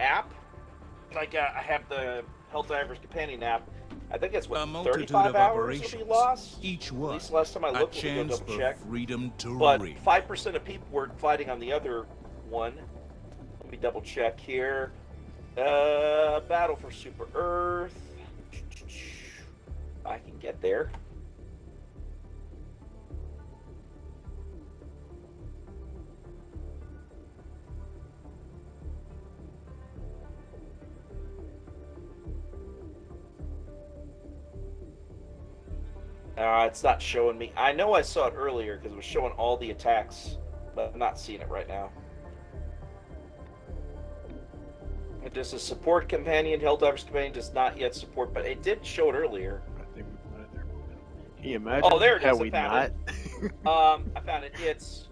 app. I have the Helldiver's Companion app. I think it's, what, A multitude 35 of hours will be operations, lost? each At one least last time I a looked, let me go chance double for check. freedom to But ring. 5% of people were fighting on the other one. Let me double check here. Battle for Super Earth. I can get there. It's not showing me. I know I saw it earlier because it was showing all the attacks, but I'm not seeing it right now. It does a support companion. Helldiver's Companion does not yet support, but it did show it earlier. I think we put it there. Can you imagine? Oh, there it is. How I we found not? it. I found it. It's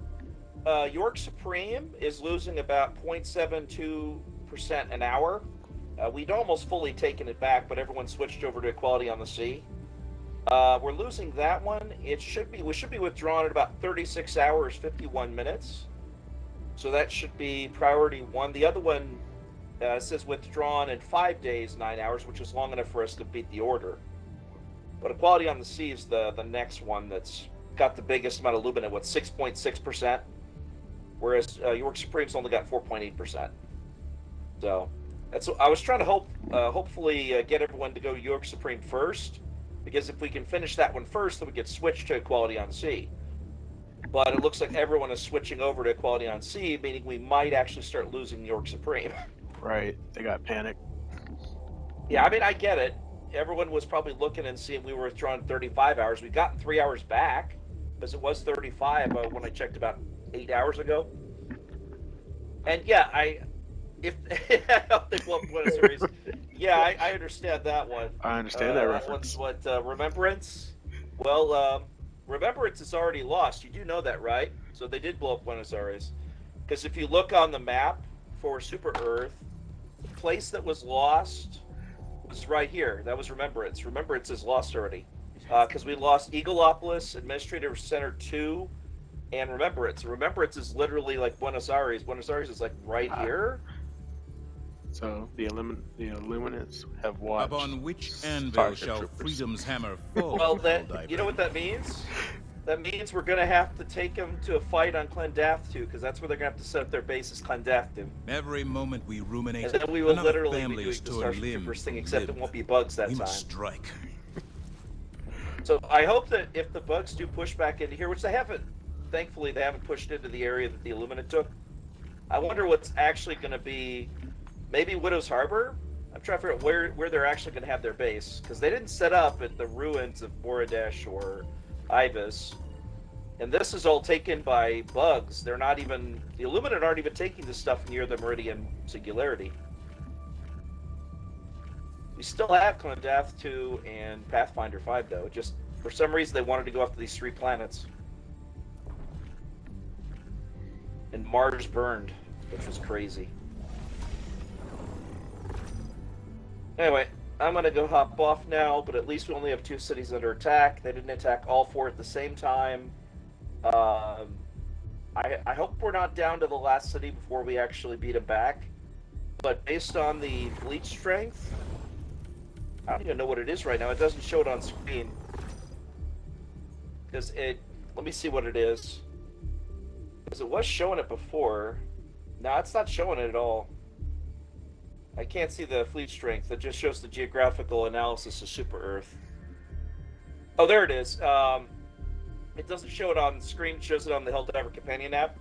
York Supreme is losing about 0.72% an hour. We'd almost fully taken it back, but everyone switched over to Equality on the Sea. We're losing that one. We should be withdrawn at about 36 hours, 51 minutes. So that should be priority one. The other one says withdrawn in 5 days, 9 hours, which is long enough for us to beat the order. But Equality on the Sea is the next one that's got the biggest amount of lumen at, what, 6.6%, whereas York Supreme's only got 4.8%. So that's I was trying to hopefully get everyone to go York Supreme first, because if we can finish that one first, then we get switched to Equality on Sea. But it looks like everyone is switching over to Equality on Sea, meaning we might actually start losing York Supreme. Right. They got panicked. Yeah, I mean, I get it. Everyone was probably looking and seeing we were withdrawn 35 hours. We've gotten 3 hours back, because it was 35 when I checked about 8 hours ago. And yeah, if they won't win a series, yeah, I understand that one. I understand that reference. One's what, Remembrance? Well, Remembrance is already lost. You do know that, right? So they did blow up Buenos Aires. Because if you look on the map for Super Earth, the place that was lost was right here. That was Remembrance. Remembrance is lost already. Because we lost Eagleopolis, Administrative Center 2, and Remembrance. Remembrance is literally like Buenos Aires. Buenos Aires is like right here. So the Illuminants have watched. Upon which anvil Starship shall Troopers. freedom's hammer fall? Well, Helldiver? you know what that means? That means we're going to have to take them to a fight on Clendathtu, because that's where they're going to have to set up their base, is Clendathtu. Every moment we ruminate, And then we will another literally be family doing is the torn Starship limb Troopers thing, from except it limb. won't be bugs that We time. must strike. So I hope that if the bugs do push back into here, which they haven't, thankfully they haven't pushed into the area that the Illuminate took, I wonder what's actually going to be, maybe Widow's Harbor? I'm trying to figure out where they're actually going to have their base, because they didn't set up at the ruins of Borodesh or Ibis. And this is all taken by bugs. They're not even, the Illuminate aren't even taking this stuff near the Meridian Singularity. We still have Clendathtu and Pathfinder 5, though. Just, for some reason, they wanted to go after these 3 planets. And Mars burned, which was crazy. Anyway, I'm going to go hop off now, but at least we only have 2 cities under attack. They didn't attack all 4 at the same time. I hope we're not down to the last city before we actually beat them back. But based on the fleet strength, I don't even know what it is right now. It doesn't show it on screen. Because let me see what it is. Because it was showing it before. No, it's not showing it at all. I can't see the fleet strength. It just shows the geographical analysis of Super Earth. Oh, there it is. It doesn't show it on screen. It shows it on the Helldiver Companion app.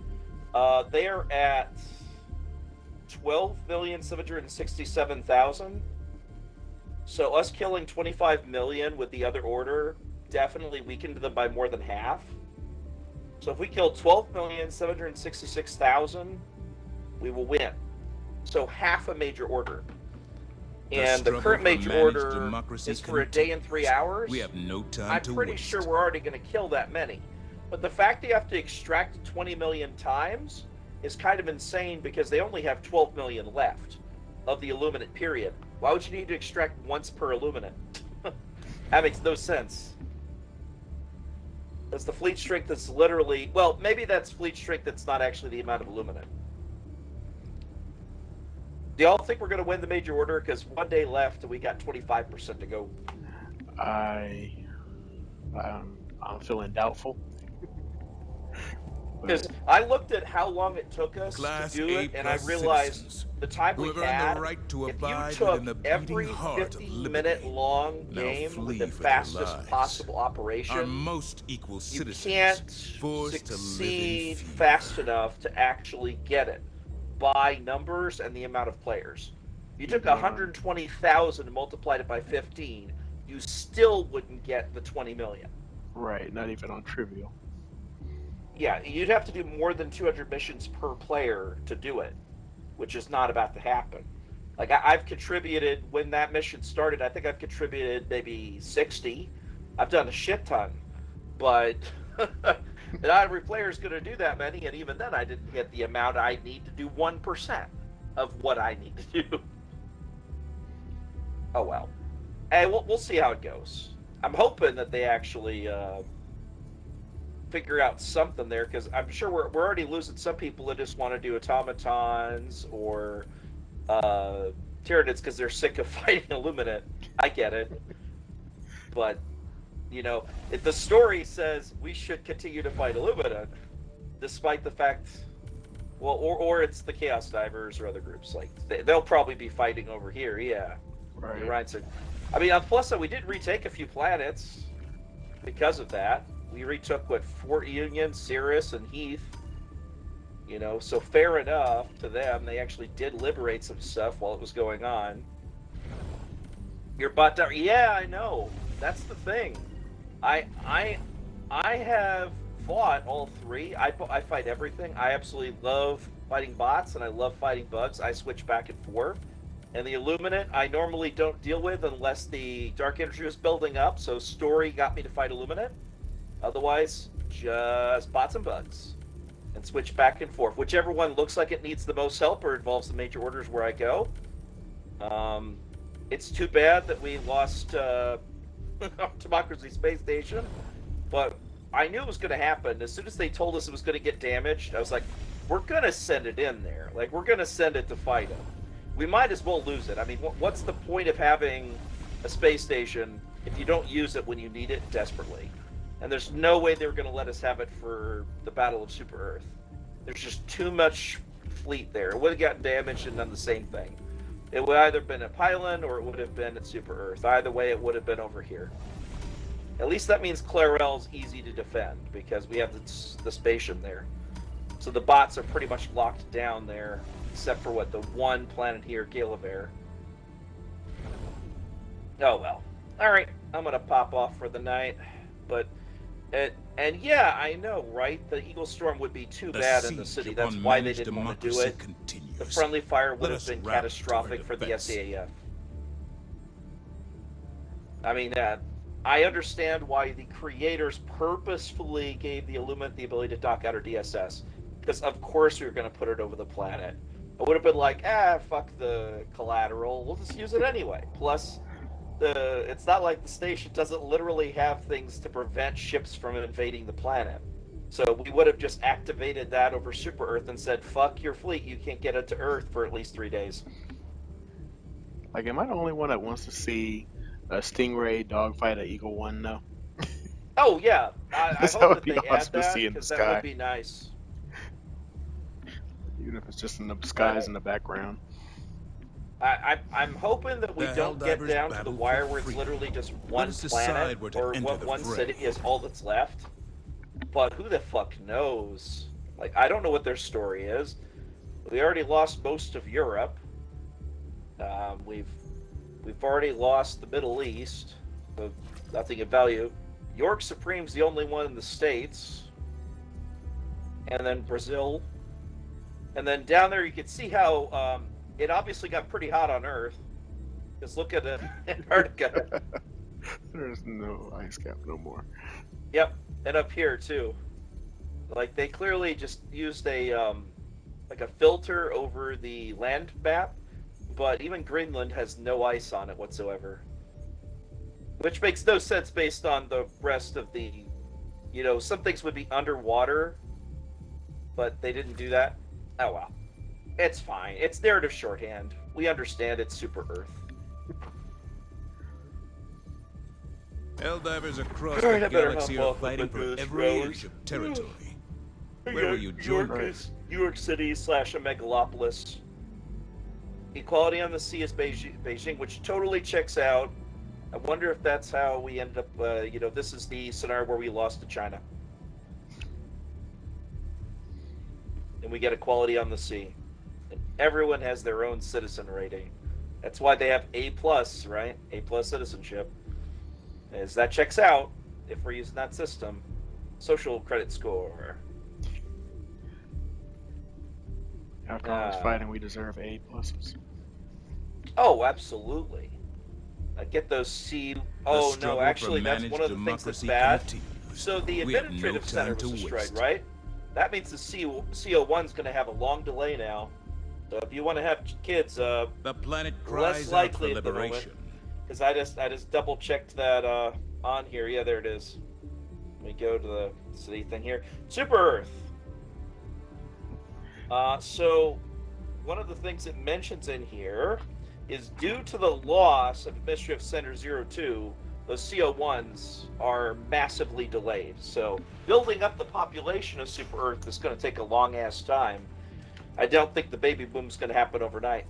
They are at 12,767,000. So us killing 25 million with the other order definitely weakened them by more than half. So if we kill 12,766,000, we will win. So half a major order. And the current major order is for a day and 3 hours. We have no time I'm to pretty waste. sure we're already going to kill that many. But the fact that you have to extract 20 million times is kind of insane, because they only have 12 million left of the Illuminate period. Why would you need to extract once per Illuminate? That makes no sense. That's the fleet strength that's literally... Well, maybe that's fleet strength that's not actually the amount of Illuminate. Do y'all think we're going to win the major order? Because 1 day left and we got 25% to go. I'm feeling doubtful. Because I looked at how long it took us Class to do A it, and I plus realized citizens the time who we have earned had, the right to if you abide took within the beating every heart of 50-minute liberty, long now game flee with the for their fastest lives. possible Our operation, most equal you citizens, can't forced to live in succeed fear. fast enough to actually get it by numbers and the amount of players. You took 120,000 and multiplied it by 15, you still wouldn't get the 20 million. Right, not even on trivial. Yeah, you'd have to do more than 200 missions per player to do it, which is not about to happen. Like, I've contributed, when that mission started, I think I've contributed maybe 60. I've done a shit ton, but not every player is going to do that many, and even then I didn't get the amount I need to do 1% of what I need to do. Oh well. Hey, we'll see how it goes. I'm hoping that they actually figure out something there, because I'm sure we're already losing some people that just want to do automatons or Tyranids because they're sick of fighting Illuminate. I get it. But, you know, if the story says we should continue to fight Illuminate, despite the fact, well, or it's the Chaos Divers or other groups. Like, they'll probably be fighting over here, yeah. Right. Ryan said, I mean, on plus side, we did retake a few planets because of that. We retook, Fort Union, Cirrus, and Heath. You know, so fair enough to them. They actually did liberate some stuff while it was going on. Your butt down. Yeah, I know. That's the thing. I have fought all three. I fight everything. I absolutely love fighting bots, and I love fighting bugs. I switch back and forth. And the Illuminate, I normally don't deal with unless the Dark Energy was building up, so story got me to fight Illuminate. Otherwise, just bots and bugs. And switch back and forth. Whichever one looks like it needs the most help or involves the major orders where I go. It's too bad that we lost Democracy Space Station, but I knew it was going to happen. As soon as they told us it was going to get damaged, I was like, we're going to send it in there. Like, we're going to send it to fight them. We might as well lose it. I mean, what's the point of having a space station if you don't use it when you need it desperately? And there's no way they were going to let us have it for the Battle of Super Earth. There's just too much fleet there. It would have gotten damaged and done the same thing. It would either have been at Pylon or it would have been at Super Earth. Either way, it would have been over here. At least that means Clarel's easy to defend because we have the spatium there. So the bots are pretty much locked down there, except for the one planet here, Galaver. Oh well. Alright, I'm going to pop off for the night. But, and yeah, I know, right? The Eagle Storm would be too bad in the city. That's why they didn't want to do it. Continues. The friendly fire would have been catastrophic for the SEAF. I mean, I understand why the creators purposefully gave the Illuminate the ability to dock out our DSS. Because, of course, we were going to put it over the planet. It would have been like, fuck the collateral. We'll just use it anyway. Plus, it's not like the station doesn't literally have things to prevent ships from invading the planet. So we would have just activated that over Super Earth and said, fuck your fleet, you can't get it to Earth for at least 3 days. Like, am I the only one that wants to see a Stingray dogfight at Eagle 1 now? Oh, yeah. I hope that they add that, because that would be nice. Even if it's just in the skies in the background. I'm hoping that we don't get down to the wire where it's literally just one planet or one city is all that's left. But who the fuck knows? Like, I don't know what their story is. We already lost most of Europe. We've already lost the Middle East. Nothing of value. York Supreme's the only one in the States. And then Brazil. And then down there you can see how it obviously got pretty hot on Earth. Just look at Antarctica. There's no ice cap no more. Yep, and up here too. Like, they clearly just used a filter over the land map, but even Greenland has no ice on it whatsoever. Which makes no sense based on the rest of the, some things would be underwater, but they didn't do that. Oh well. It's fine. It's narrative shorthand. We understand it's Super Earth. Helldivers across Alright, the I better galaxy hop are off fighting with for those every rowers. inch of territory. Yeah, Where will you join York me? is New York City / a megalopolis. Equality on the sea is Beijing, which totally checks out. I wonder if that's how we ended up. This is the scenario where we lost to China, and we get equality on the sea, and everyone has their own citizen rating. That's why they have A+, right? A+ citizenship. As that checks out, if we're using that system, social credit score. After all this fighting, we deserve A pluses. Oh, absolutely. I get those C. The Oh no, struggle actually, for that's managed one of the things that's democracy bad. continues. So the We have no administrative center time was to destroyed, waste. right? That means the CO1's going to have a long delay now. So if you want to have kids, The planet less cries out for likely at the moment. liberation. Because I just double checked that on here. Yeah, there it is. Let me go to the city thing here. Super Earth. So one of the things it mentions in here is due to the loss of Administrative Center 02, those CO1s are massively delayed. So building up the population of Super Earth is going to take a long-ass time. I don't think the baby boom is going to happen overnight.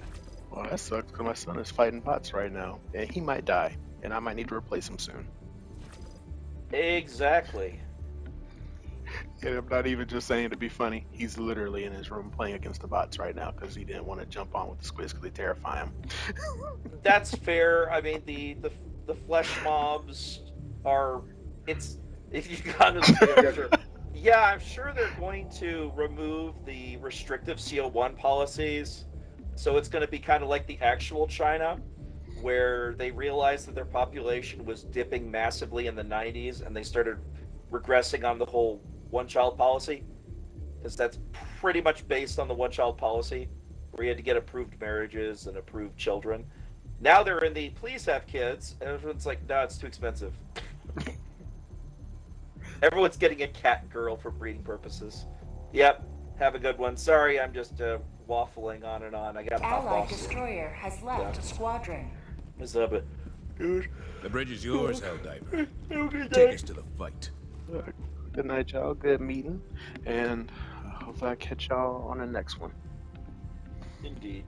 Well, that sucks because my son is fighting bots right now, and he might die, and I might need to replace him soon. Exactly. And I'm not even just saying to be funny. He's literally in his room playing against the bots right now because he didn't want to jump on with the squids because they terrify him. That's fair. I mean, the flesh mobs are. It's if you got to. Yeah, I'm sure they're going to remove the restrictive CO1 policies. So it's going to be kind of like the actual China, where they realized that their population was dipping massively in the 90s and they started regressing on the whole one-child policy. Because that's pretty much based on the one-child policy, where you had to get approved marriages and approved children. Now they're in the please have kids, and everyone's like, no, it's too expensive. Everyone's getting a cat girl for breeding purposes. Yep, have a good one. Sorry, I'm just waffling on and on. I got hop Allied off soon. destroyer has left a squadron. What's up? Dude. The bridge is yours, Helldiver. Okay, Take us to the fight. Good night, y'all. Good meeting. And hopefully I catch y'all on the next one. Indeed.